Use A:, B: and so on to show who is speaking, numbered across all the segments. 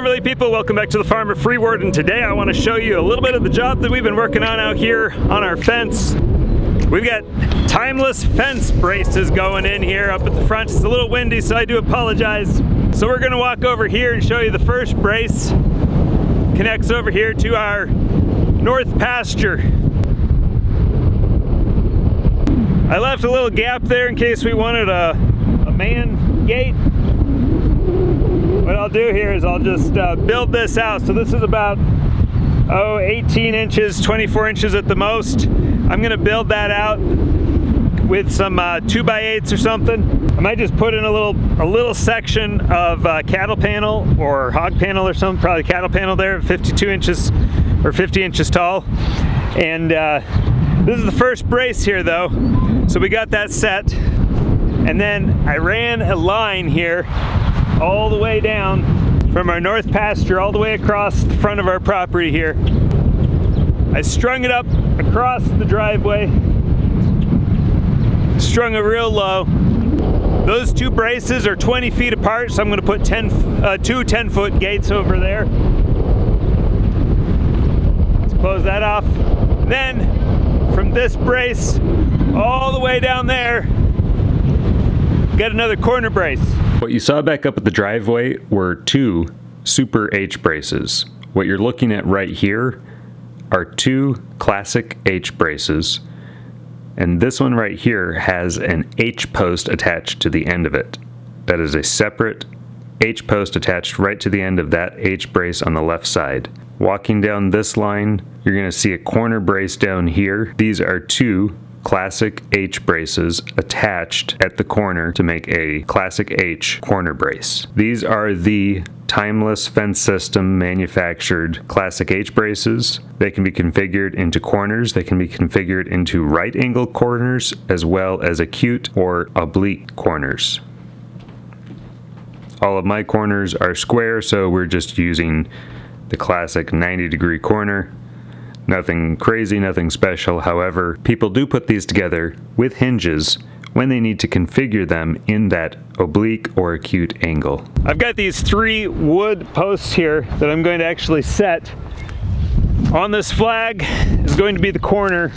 A: lovely people, welcome back to the Farm of Freeward, and today I want to show you a little bit of the job that we've been working on out here on our fence. We've got timeless fence braces going in here up at the front. It's a little windy, so I do apologize. So we're going to walk over here and show you the first brace. Connects over here to our north pasture. I left a little gap there in case we wanted a man gate. What I'll do here is I'll just build this out. So this is about 18 inches, 24 inches at the most. I'm gonna build that out with some 2x8s or something. I might just put in a little section of cattle panel or hog panel or something, probably cattle panel there, 52 inches or 50 inches tall. And this is the first brace here though. So we got that set. And then I ran a line here all the way down from our north pasture all the way across the front of our property here. I strung it up across the driveway, strung it real low. Those two braces are 20 feet apart, so I'm going to put two 10-foot gates over there. Let's close that off. Then from this brace all the way down there, got another corner brace.
B: What you saw back up at the driveway were two Super H braces. What you're looking at right here are two classic H braces, and this one right here has an H post attached to the end of it. That is a separate H post attached right to the end of that H brace on the left side. Walking down this line, you're going to see a corner brace down here. These are two classic H braces attached at the corner to make a classic H corner brace. These are the timeless fence system manufactured classic H braces. They can be configured into corners, they can be configured into right angle corners as well as acute or oblique corners. All of my corners are square, so we're just using the classic 90-degree corner. Nothing crazy, nothing special. However, people do put these together with hinges when they need to configure them in that oblique or acute angle.
A: I've got these three wood posts here that I'm going to actually set. On this flag is going to be the corner,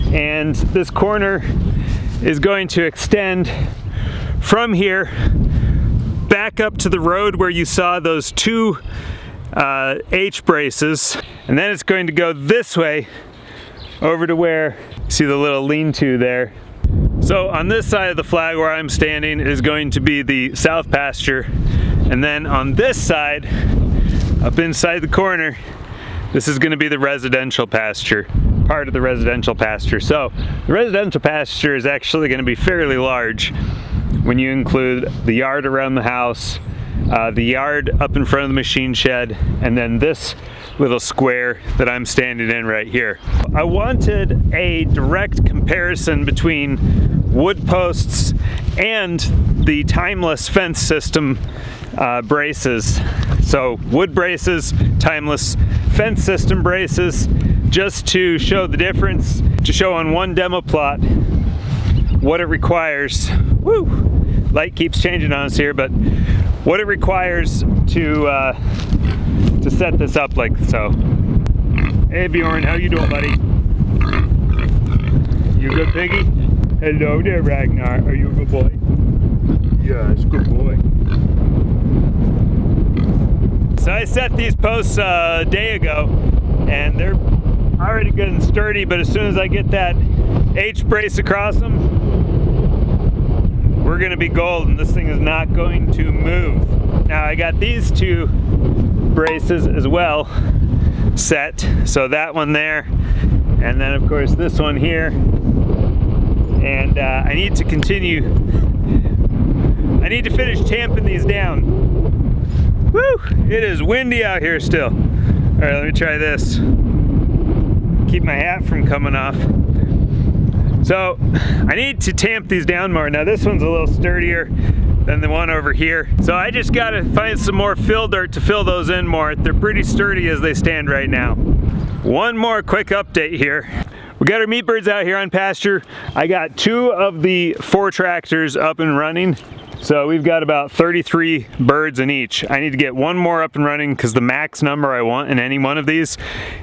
A: and this corner is going to extend from here back up to the road where you saw those two H braces, and then it's going to go this way over to where you see the little lean-to there. So on this side of the flag where I'm standing is going to be the south pasture, and then on this side up inside the corner, this is going to be the residential pasture, part of the residential pasture. So the residential pasture is actually going to be fairly large when you include the yard around the house, the yard up in front of the machine shed, and then this little square that I'm standing in right here. I wanted a direct comparison between wood posts and the timeless fence system braces. So wood braces, timeless fence system braces, just to show the difference, to show on one demo plot what it requires. Woo! Light keeps changing on us here, but what it requires to set this up like so. Hey Bjorn, how you doing, buddy? You good, piggy? Hello there, Ragnar. Are you a good boy? Yes, good boy. So I set these posts a day ago, and they're already good and sturdy, but as soon as I get that H brace across them, we're gonna be golden. This thing is not going to move. Now I got these two braces as well set. So that one there, and then of course this one here. And I need to finish tamping these down. Woo! It is windy out here still. All right, let me try this. Keep my hat from coming off. So I need to tamp these down more. Now this one's a little sturdier than the one over here. So I just gotta find some more fill dirt to fill those in more. They're pretty sturdy as they stand right now. One more quick update here. We got our meat birds out here on pasture. I got two of the 4 tractors up and running. So we've got about 33 birds in each. I need to get one more up and running because the max number I want in any one of these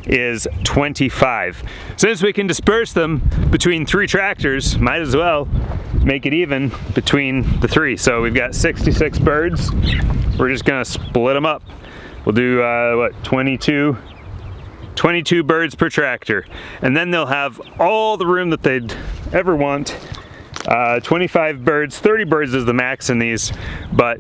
A: is 25. Since we can disperse them between 3 tractors, might as well make it even between the 3. So we've got 66 birds. We're just gonna split them up. We'll do, what, 22 birds per tractor. And then they'll have all the room that they'd ever want. 25 birds, 30 birds is the max in these, but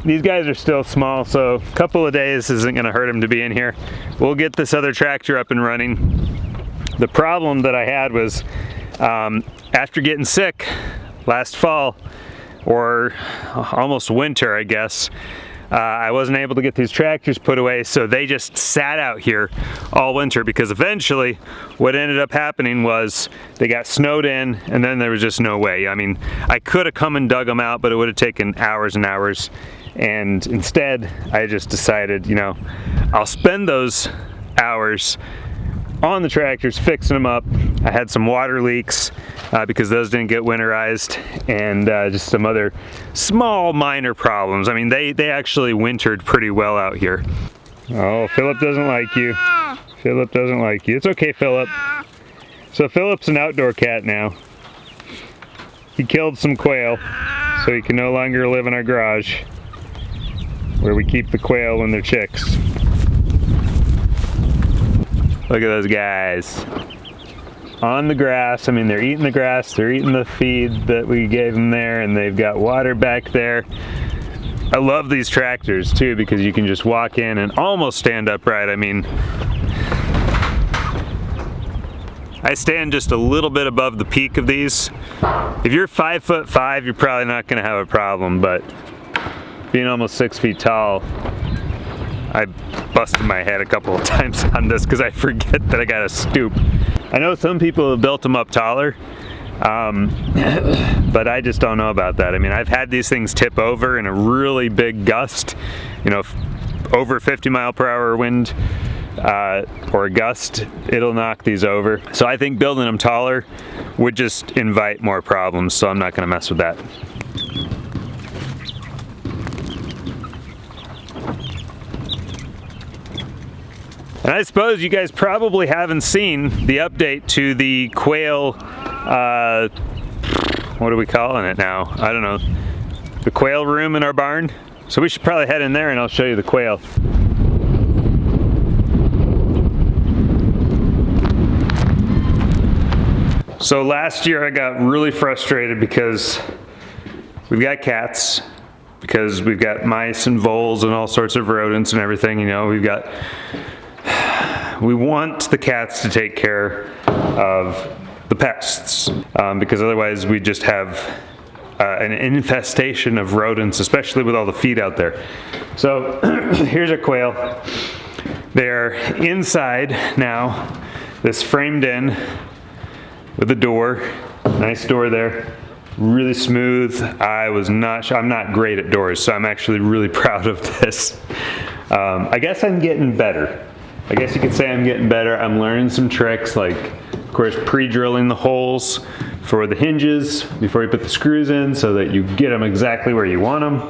A: these guys are still small, so a couple of days isn't gonna hurt them to be in here. We'll get this other tractor up and running. The problem that I had was, after getting sick last fall, or almost winter, I guess, I wasn't able to get these tractors put away, so they just sat out here all winter, because eventually what ended up happening was they got snowed in and then there was just no way. I mean, I could have come and dug them out, but it would have taken hours and hours, and instead I just decided, you know, I'll spend those hours on the tractors fixing them up. I had some water leaks because those didn't get winterized, and just some other small minor problems. I mean, they actually wintered pretty well out here. Oh, Philip doesn't like you. Philip doesn't like you. It's okay, Philip. So Philip's an outdoor cat now. He killed some quail, so he can no longer live in our garage where we keep the quail when they're chicks. Look at those guys on the grass. I mean, they're eating the grass, they're eating the feed that we gave them there, and they've got water back there. I love these tractors too, because you can just walk in and almost stand upright. I mean, I stand just a little bit above the peak of these. If you're 5'5", you're probably not gonna have a problem, but being almost 6 feet tall, I busted my head a couple of times on this because I forget that I gotta stoop. I know some people have built them up taller, but I just don't know about that. I mean, I've had these things tip over in a really big gust, you know, over 50-mile-per-hour wind or a gust, it'll knock these over. So I think building them taller would just invite more problems, so I'm not gonna mess with that. And I suppose you guys probably haven't seen the update to the quail, what are we calling it now? I don't know. The quail room in our barn. So we should probably head in there and I'll show you the quail. So last year I got really frustrated because we've got cats, because we've got mice and voles and all sorts of rodents and everything, you know, we want the cats to take care of the pests, because otherwise we just have an infestation of rodents, especially with all the feed out there. So here's a quail. They're inside now, this framed in with a door, nice door there, really smooth. I'm not great at doors, so I'm actually really proud of this. I guess I'm getting better. I guess you could say I'm getting better. I'm learning some tricks, like, of course, pre-drilling the holes for the hinges before you put the screws in, so that you get them exactly where you want them,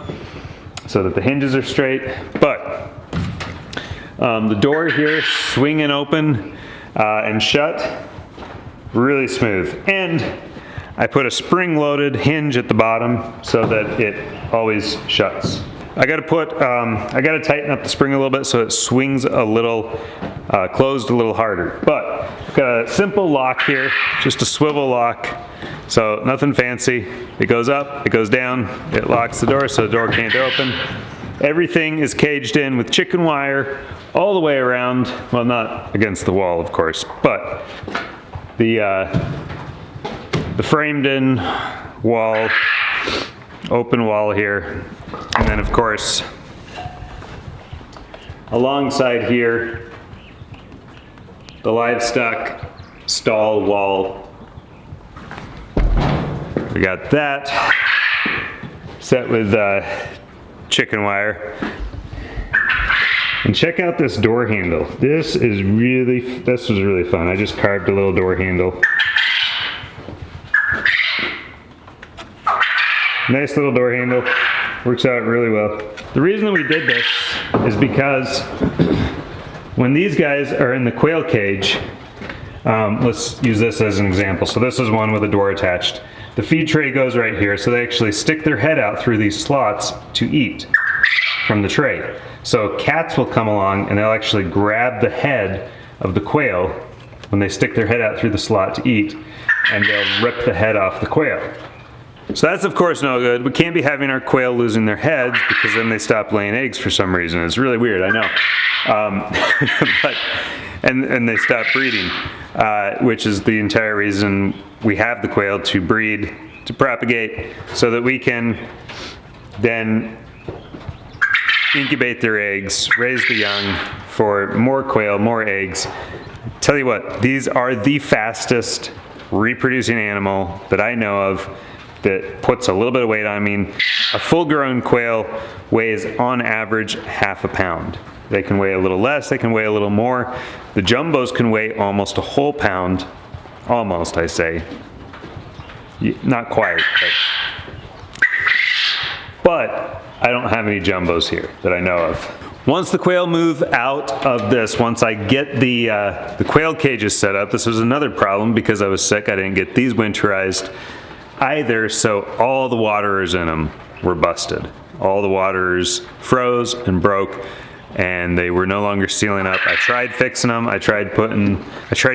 A: so that the hinges are straight. But the door here, swinging open and shut, really smooth. And I put a spring-loaded hinge at the bottom so that it always shuts. I gotta tighten up the spring a little bit so it swings a little, closed a little harder. But got a simple lock here, just a swivel lock. So nothing fancy. It goes up, it goes down, it locks the door so the door can't open. Everything is caged in with chicken wire all the way around. Well, not against the wall, of course, but the framed in wall, open wall here. And then, of course, alongside here, the livestock stall wall. We got that set with chicken wire. And check out this door handle. This was really fun. I just carved a little door handle. Nice little door handle. Works out really well. The reason that we did this is because when these guys are in the quail cage, let's use this as an example. So this is one with a door attached. The feed tray goes right here, so they actually stick their head out through these slots to eat from the tray. So cats will come along and they'll actually grab the head of the quail when they stick their head out through the slot to eat, and they'll rip the head off the quail. So that's of course no good. We can't be having our quail losing their heads because then they stop laying eggs for some reason. It's really weird, I know. And they stop breeding, which is the entire reason we have the quail, to breed, to propagate, so that we can then incubate their eggs, raise the young for more quail, more eggs. Tell you what, these are the fastest reproducing animal that I know of that puts a little bit of weight on. I mean, a full-grown quail weighs on average half a pound. They can weigh a little less, they can weigh a little more. The jumbos can weigh almost a whole pound. Almost, I say. Not quite, but I don't have any jumbos here that I know of. Once the quail move out of this, once I get the quail cages set up, this was another problem because I was sick. I didn't get these winterized either, so all the waterers in them were busted. All the waterers froze and broke, and they were no longer sealing up. I tried fixing them. I tried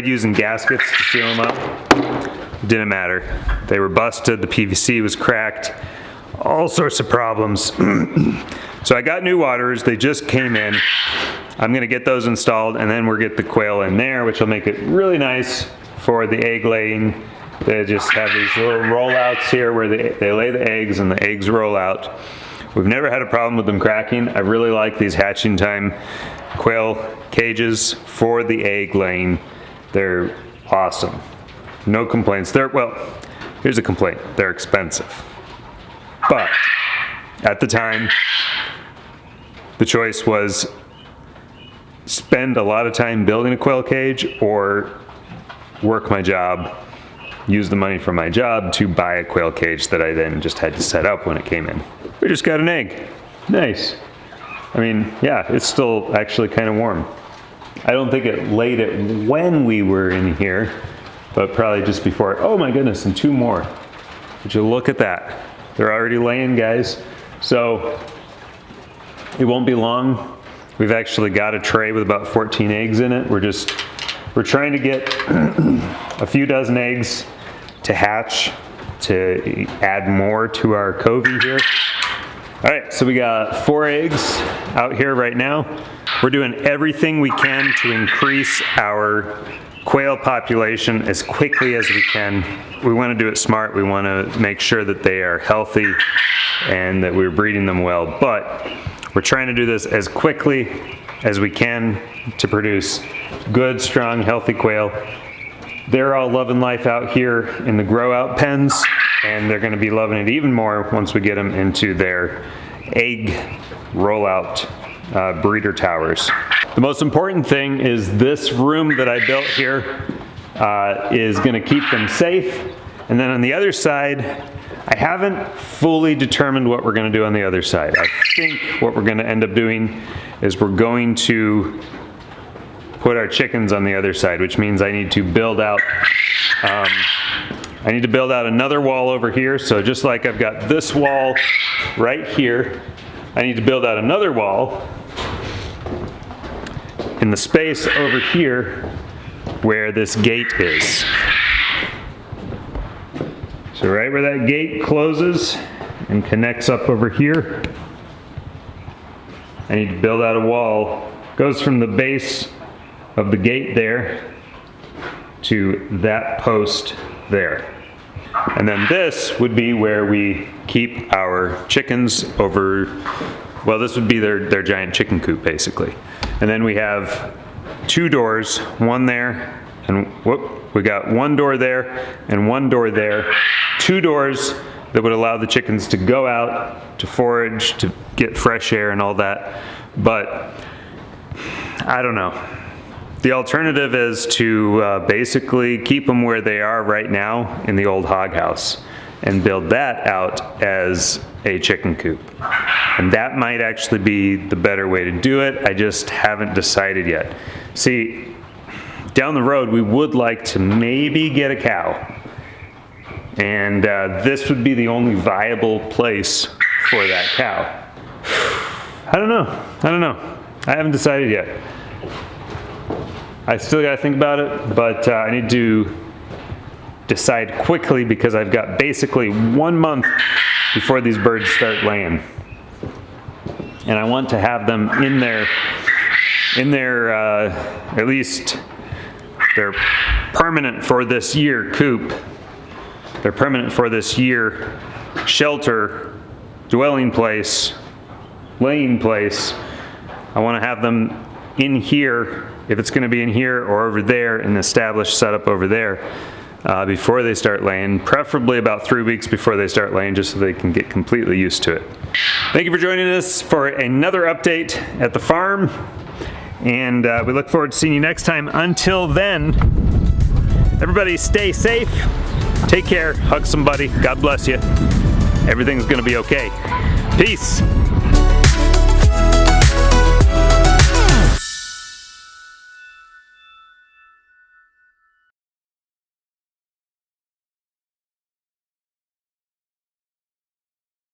A: using gaskets to seal them up. Didn't matter. They were busted. The PVC was cracked. All sorts of problems. So I got new waterers. They just came in. I'm gonna get those installed, and then we'll get the quail in there, which will make it really nice for the egg laying. They just have these little rollouts here where they lay the eggs and the eggs roll out. We've never had a problem with them cracking. I really like these hatching time quail cages for the egg laying. They're awesome. No complaints. Well, here's a complaint. They're expensive. But at the time, the choice was spend a lot of time building a quail cage or work my job, use the money from my job to buy a quail cage that I then just had to set up when it came in. We just got an egg. Nice. I mean, yeah, it's still actually kind of warm. I don't think it laid it when we were in here, but probably just before. Oh my goodness, and two more. Would you look at that? They're already laying, guys. So it won't be long. We've actually got a tray with about 14 eggs in it. We're trying to get a few dozen eggs to hatch to add more to our covey here. All right, so we got 4 eggs out here right now. We're doing everything we can to increase our quail population as quickly as we can. We want to do it smart. We want to make sure that they are healthy and that we're breeding them well, but we're trying to do this as quickly as we can to produce good, strong, healthy quail. They're all loving life out here in the grow out pens, and they're going to be loving it even more once we get them into their egg rollout breeder towers. The most important thing is this room that I built here is going to keep them safe. And then on the other side, I haven't fully determined what we're going to do on the other side. I think what we're going to end up doing is we're going to put our chickens on the other side, which means I need to build out another wall over here. So just like I've got this wall right here, I need to build out another wall in the space over here where this gate is. So right where that gate closes and connects up over here, I need to build out a wall. Goes from the base of the gate there to that post there. And then this would be where we keep our chickens over, well, this would be their giant chicken coop basically. And then we have 2 doors, one there, and whoop, we got 1 door there and 1 door there. 2 doors that would allow the chickens to go out, to forage, to get fresh air and all that. But I don't know. The alternative is to basically keep them where they are right now in the old hog house.
B: and build that out as a chicken coop. And that might actually be the better way to do it. I just haven't decided yet. See, down the road, we would like to maybe get a cow. And this would be the only viable place for that cow. I don't know. I haven't decided yet. I still gotta think about it, but I need to decide quickly because I've got basically 1 month before these birds start laying. And I want to have them in their at least they're permanent for this year coop. They're permanent for this year shelter, dwelling place, laying place. I want to have them in here, if it's going to be in here or over there, an established setup over there before they start laying, preferably about 3 weeks before they start laying, just so they can get completely used to it. Thank you for joining us for another update at the farm, and we look forward to seeing you next time. Until then, everybody stay safe, take care, hug somebody, God bless you. Everything's going to be okay. Peace.